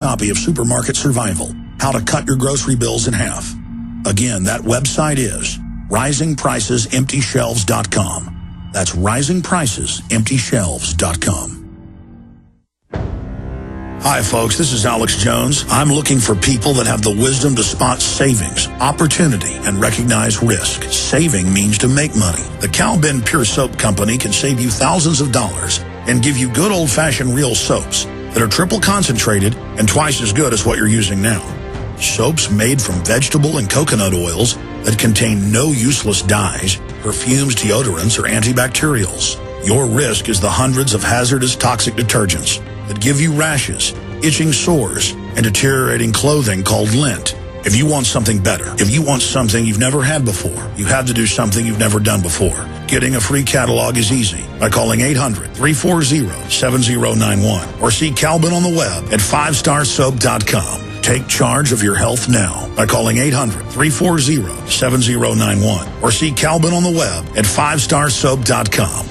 copy of Supermarket Survival, How to Cut Your Grocery Bills in Half. Again, that website is risingpricesemptyshelves.com. That's risingpricesemptyshelves.com. Hi, folks. This is Alex Jones. I'm looking for people that have the wisdom to spot savings, opportunity, and recognize risk. Saving means to make money. The Cal-Ben Pure Soap Company can save you thousands of dollars and give you good old-fashioned real soaps that are triple concentrated and twice as good as what you're using now. Soaps made from vegetable and coconut oils that contain no useless dyes, perfumes, deodorants, or antibacterials. Your risk is the hundreds of hazardous toxic detergents that give you rashes, itching sores, and deteriorating clothing called lint. If you want something better, if you want something you've never had before, you have to do something you've never done before. Getting a free catalog is easy by calling 800-340-7091 or see Cal-Ben on the web at 5starsoap.com. Take charge of your health now by calling 800-340-7091 or see Cal-Ben on the web at 5starsoap.com.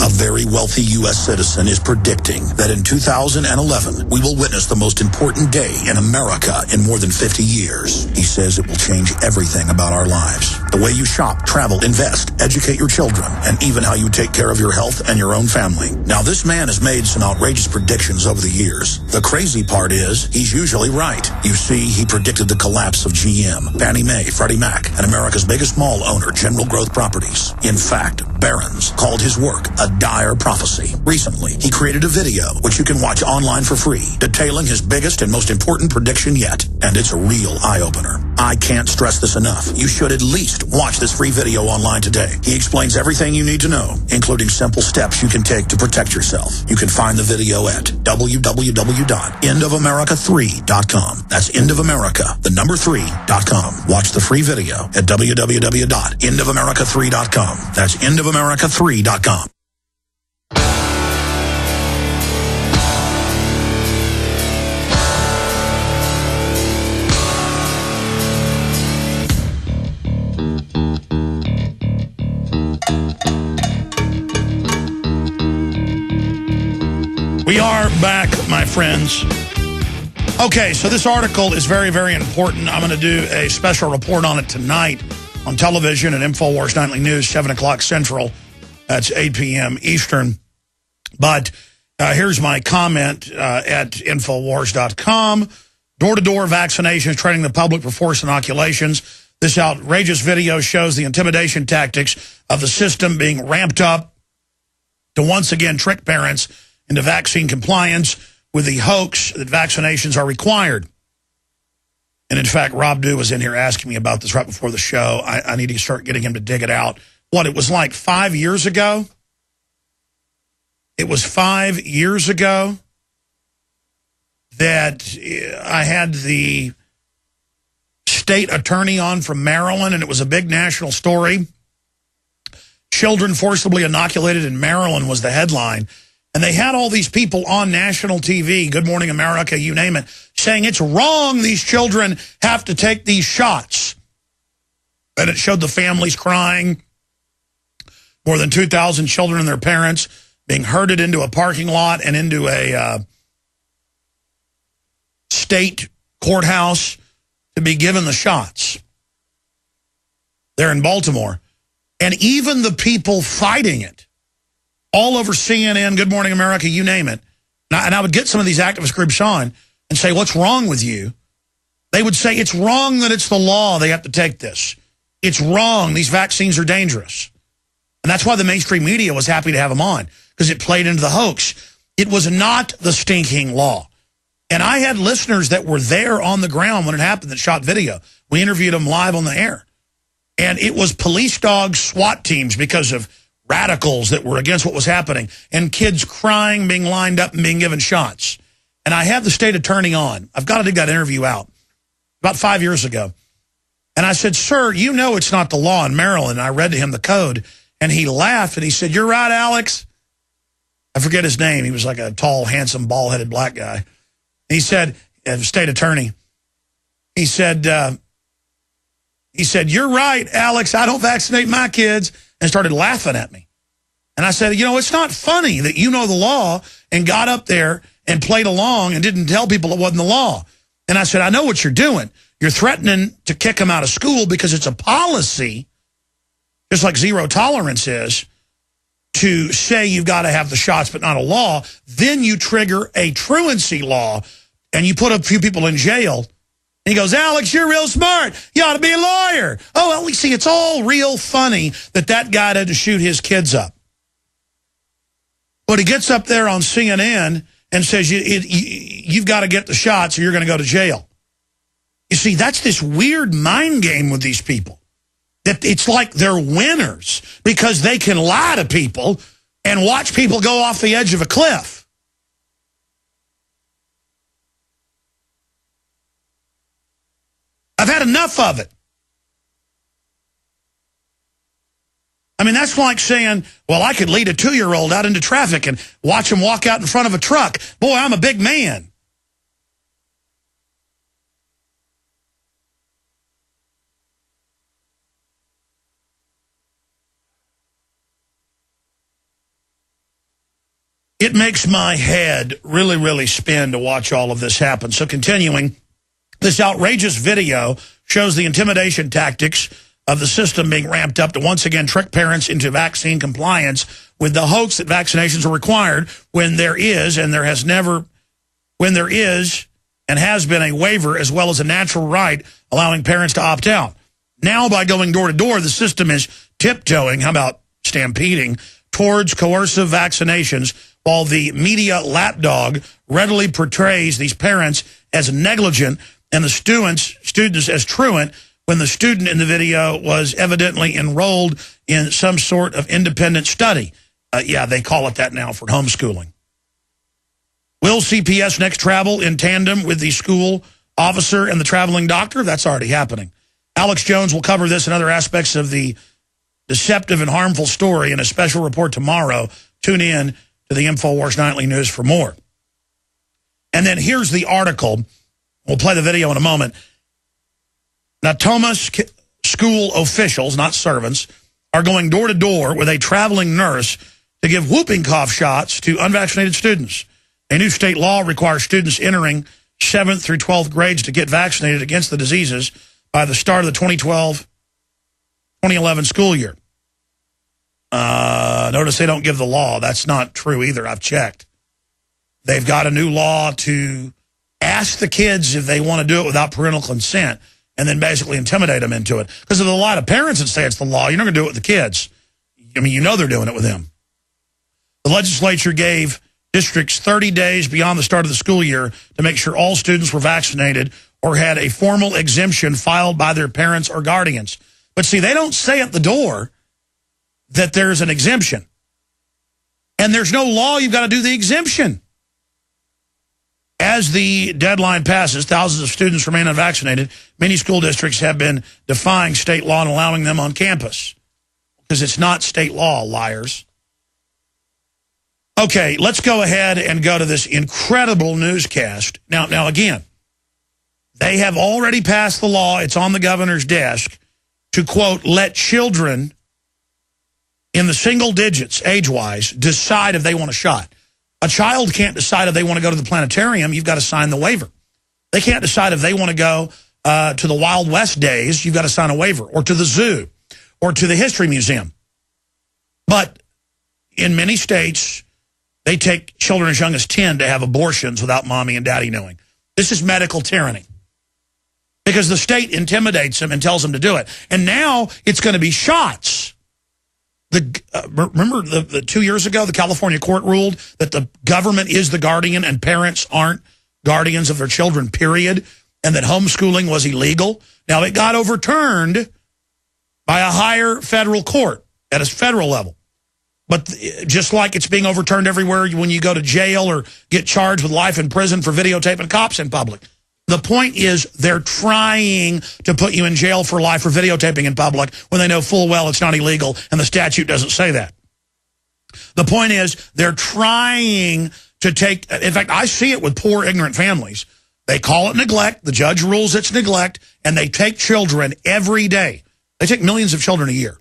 A very wealthy U.S. citizen is predicting that in 2011, we will witness the most important day in America in more than 50 years. He says it will change everything about our lives. The way you shop, travel, invest, educate your children, and even how you take care of your health and your own family. Now, this man has made some outrageous predictions over the years. The crazy part is, he's usually right. You see, he predicted the collapse of GM, Fannie Mae, Freddie Mac, and America's biggest mall owner, General Growth Properties. In fact, Barron's called his work a dire prophecy. Recently, he created a video, which you can watch online for free, detailing his biggest and most important prediction yet. And it's a real eye-opener. I can't stress this enough. You should at least watch this free video online today. He explains everything you need to know, including simple steps you can take to protect yourself. You can find the video at www.endofamerica3.com. That's endofamerica, the number 3.com. Watch the free video at www.endofamerica3.com. That's endofamerica3.com. We are back, my friends. Okay, so this article is very, very important. I'm going to do a special report on it tonight on television and InfoWars Nightly News, 7 o'clock Central. That's 8 p.m. Eastern. But here's my comment at Infowars.com. Door-to-door vaccinations, training the public for forced inoculations. This outrageous video shows the intimidation tactics of the system being ramped up to once again trick parents into vaccine compliance with the hoax that vaccinations are required. And in fact, Rob Dew was in here asking me about this right before the show. I need to start getting him to dig it out. What, it was like 5 years ago? It was 5 years ago that I had the state attorney on from Maryland, and it was a big national story. Children forcibly inoculated in Maryland was the headline. And they had all these people on national TV, Good Morning America, you name it, saying it's wrong, these children have to take these shots. And it showed the families crying. More than 2,000 children and their parents being herded into a parking lot and into a state courthouse to be given the shots. They're in Baltimore. And even the people fighting it, all over CNN, Good Morning America, you name it. And I would get some of these activist groups on and say, what's wrong with you? They would say, it's wrong that it's the law. They have to take this. It's wrong. These vaccines are dangerous. And that's why the mainstream media was happy to have them on, because it played into the hoax. It was not the stinking law. And I had listeners that were there on the ground when it happened that shot video. We interviewed them live on the air. And it was police dogs, SWAT teams, because of radicals that were against what was happening, and kids crying, being lined up and being given shots. And I had the state attorney on. I've got to dig that interview out. About 5 years ago. And I said, sir, you know it's not the law in Maryland. And I read to him the code, and he laughed, and he said, you're right, Alex. I forget his name. He was like a tall, handsome, bald-headed black guy. And he said, state attorney, he said, you're right, Alex, I don't vaccinate my kids. And started laughing at me. And I said, you know, it's not funny that you know the law and got up there and played along and didn't tell people it wasn't the law. And I said, I know what you're doing. You're threatening to kick them out of school because it's a policy, just like zero tolerance is, to say you've got to have the shots but not a law. Then you trigger a truancy law and you put a few people in jail. And he goes, Alex, you're real smart. You ought to be a lawyer. Oh, well, see, it's all real funny that that guy didn't shoot his kids up. But he gets up there on CNN and says, you've got to get the shots or you're going to go to jail. You see, that's this weird mind game with these people. That it's like they're winners because they can lie to people and watch people go off the edge of a cliff. I've had enough of it. I mean, that's like saying, well, I could lead a 2-year-old out into traffic and watch him walk out in front of a truck. Boy, I'm a big man. It makes my head really, really spin to watch all of this happen. So continuing, this outrageous video shows the intimidation tactics of the system being ramped up to once again trick parents into vaccine compliance with the hoax that vaccinations are required when there is and has been a waiver as well as a natural right allowing parents to opt out. Now, by going door to door, the system is tiptoeing, how about stampeding, towards coercive vaccinations, while the media lapdog readily portrays these parents as negligent and the students as truant, when the student in the video was evidently enrolled in some sort of independent study. Yeah, they call it that now for homeschooling. Will CPS next travel in tandem with the school officer and the traveling doctor? That's already happening. Alex Jones will cover this and other aspects of the deceptive and harmful story in a special report tomorrow. Tune in to the InfoWars Nightly News for more. And then here's the article. We'll play the video in a moment. Now, Thomas school officials, not servants, are going door to door with a traveling nurse to give whooping cough shots to unvaccinated students. A new state law requires students entering 7th through 12th grades to get vaccinated against the diseases by the start of the 2012-2011 school year. Notice they don't give the law. That's not true either. I've checked. They've got a new law to ask the kids if they want to do it without parental consent and then basically intimidate them into it. Because there's a lot of parents that say it's the law. You're not going to do it with the kids. I mean, you know they're doing it with them. The legislature gave districts 30 days beyond the start of the school year to make sure all students were vaccinated or had a formal exemption filed by their parents or guardians. But see, they don't say at the door that there's an exemption. And there's no law, you've got to do the exemption. As the deadline passes, thousands of students remain unvaccinated. Many school districts have been defying state law and allowing them on campus. Because it's not state law, liars. Okay, let's go ahead and go to this incredible newscast. Now again, they have already passed the law. It's on the governor's desk to, quote, let children in the single digits, age-wise, decide if they want a shot. A child can't decide if they want to go to the planetarium. You've got to sign the waiver. They can't decide if they want to go to the Wild West days. You've got to sign a waiver. Or to the zoo. Or to the History Museum. But in many states, they take children as young as 10 to have abortions without mommy and daddy knowing. This is medical tyranny. Because the state intimidates them and tells them to do it. And now it's going to be shots. Remember the 2 years ago, the California court ruled that the government is the guardian and parents aren't guardians of their children, period, and that homeschooling was illegal. Now, it got overturned by a higher federal court at a federal level. But just like it's being overturned everywhere when you go to jail or get charged with life in prison for videotaping cops in public. The point is they're trying to put you in jail for life for videotaping in public when they know full well it's not illegal and the statute doesn't say that. The point is they're trying to take, in fact, I see it with poor, ignorant families. They call it neglect. The judge rules it's neglect, and they take children every day. They take millions of children a year.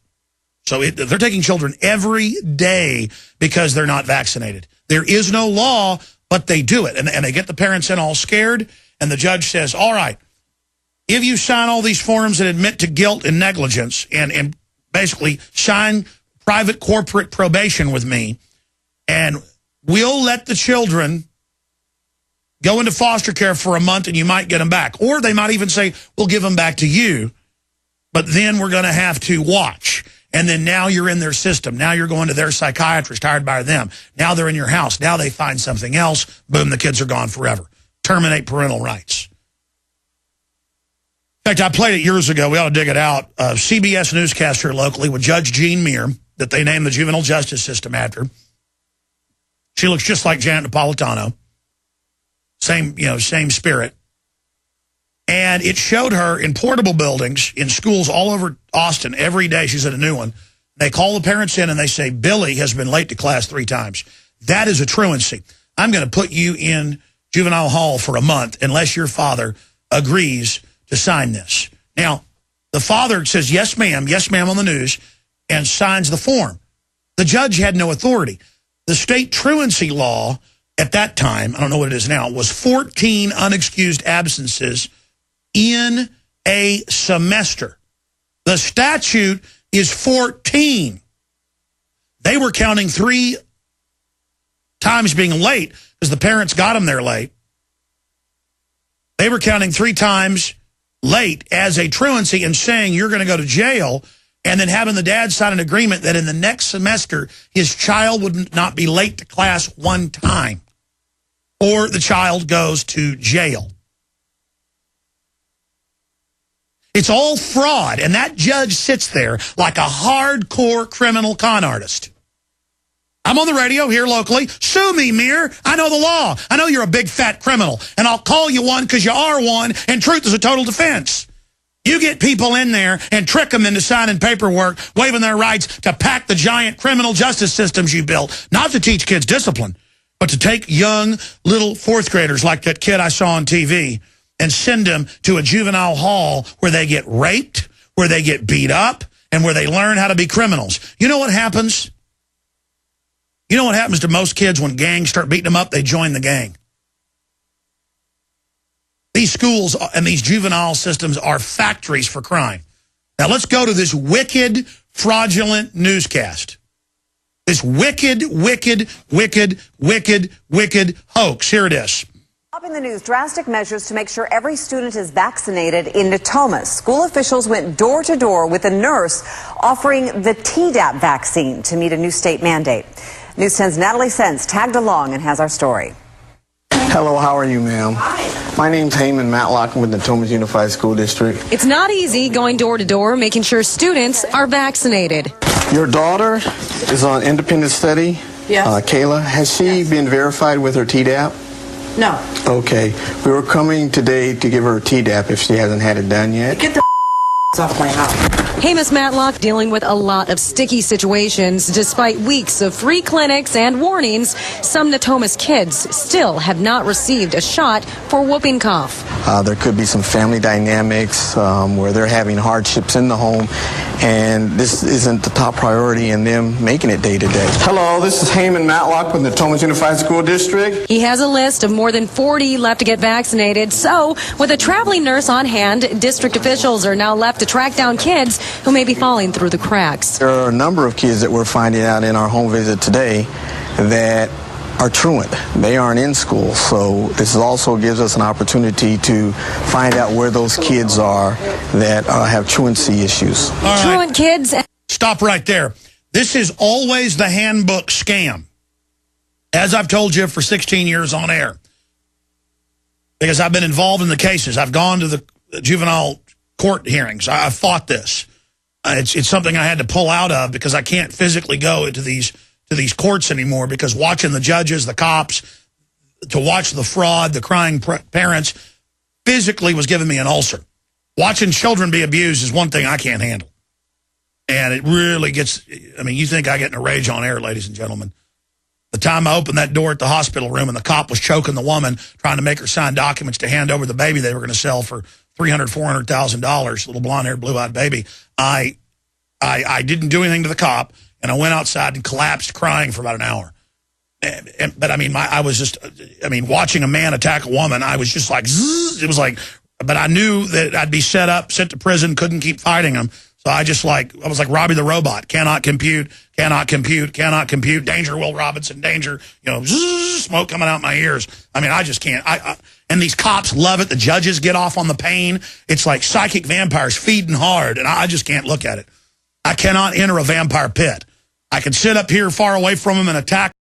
So they're taking children every day because they're not vaccinated. There is no law, but they do it. And they get the parents in all scared, and the judge says, all right, if you sign all these forms that admit to guilt and negligence and basically sign private corporate probation with me, and we'll let the children go into foster care for a month and you might get them back. Or they might even say, we'll give them back to you, but then we're going to have to watch. And then now you're in their system. Now you're going to their psychiatrist hired by them. Now they're in your house. Now they find something else. Boom, the kids are gone forever. Terminate parental rights. In fact, I played it years ago. We ought to dig it out. A CBS newscaster locally with Judge Jean Muir, that they named the juvenile justice system after. She looks just like Janet Napolitano. Same spirit. And it showed her in portable buildings, in schools all over Austin, every day she's at a new one. They call the parents in and they say, Billy has been late to class 3 times. That is a truancy. I'm going to put you in juvenile hall for a month unless your father agrees to sign this. Now, the father says, yes, ma'am on the news, and signs the form. The judge had no authority. The state truancy law at that time, I don't know what it is now, was 14 unexcused absences in a semester. The statute is 14. They were counting 3 times being late because the parents got them there late. They were counting 3 times late as a truancy and saying you're going to go to jail, and then having the dad sign an agreement that in the next semester his child would not be late to class 1 time, or the child goes to jail. It's all fraud, and that judge sits there like a hardcore criminal con artist. I'm on the radio here locally. Sue me, Muir. I know the law. I know you're a big fat criminal, and I'll call you one because you are one, and truth is a total defense. You get people in there and trick them into signing paperwork, waiving their rights to pack the giant criminal justice systems you built, not to teach kids discipline, but to take young little 4th graders like that kid I saw on TV and send them to a juvenile hall where they get raped, where they get beat up, and where they learn how to be criminals. You know what happens? You know what happens to most kids when gangs start beating them up? They join the gang. These schools and these juvenile systems are factories for crime. Now let's go to this wicked, fraudulent newscast. This wicked, wicked, wicked, wicked, wicked hoax. Here it is. Up in the news, drastic measures to make sure every student is vaccinated in Natomas. School officials went door to door with a nurse offering the Tdap vaccine to meet a new state mandate. News 10's Natalie Sense tagged along and has our story. Hello, how are you, ma'am? Hi. My name's Heyman Matlock with the Natomas Unified School District. It's not easy going door to door, making sure students are vaccinated. Your daughter is on independent study. Yes. Kayla, has she been verified with her Tdap? No. Okay. We were coming today to give her a Tdap if she hasn't had it done yet. Get the off my house. Amos Matlock dealing with a lot of sticky situations. Despite weeks of free clinics and warnings, some Natomas kids still have not received a shot for whooping cough. There could be some family dynamics where they're having hardships in the home, and this isn't the top priority in them making it day to day. Hello, this is Heyman Matlock with the Natomas Unified School District. He has a list of more than 40 left to get vaccinated. So, with a traveling nurse on hand, district officials are now left to track down kids who may be falling through the cracks. There are a number of kids that we're finding out in our home visit today that are truant. They aren't in school, so this also gives us an opportunity to find out where those kids are that have truancy issues. All right. Truant kids. Stop right there. This is always the handbook scam, as I've told you for 16 years on air, because I've been involved in the cases. I've gone to the juvenile court hearings. I've fought this. It's something I had to pull out of because I can't physically go to these courts anymore, because watching the judges, the cops, to watch the fraud, the crying parents, physically was giving me an ulcer. Watching children be abused is one thing I can't handle. And it really gets, I mean, you think I get in a rage on air, ladies and gentlemen. The time I opened that door at the hospital room and the cop was choking the woman, trying to make her sign documents to hand over the baby they were going to sell for $300,000, $400,000, little blonde-haired, blue-eyed baby. I didn't do anything to the cop, and I went outside and collapsed crying for about an hour. But I mean, watching a man attack a woman, I was just like, zzz, it was like, but I knew that I'd be set up, sent to prison, couldn't keep fighting him. So I was like Robbie the Robot, cannot compute, danger, Will Robinson, danger, zzz, smoke coming out my ears. I mean, I just can't. And these cops love it. The judges get off on the pain. It's like psychic vampires feeding hard, and I just can't look at it. I cannot enter a vampire pit. I can sit up here far away from them and attack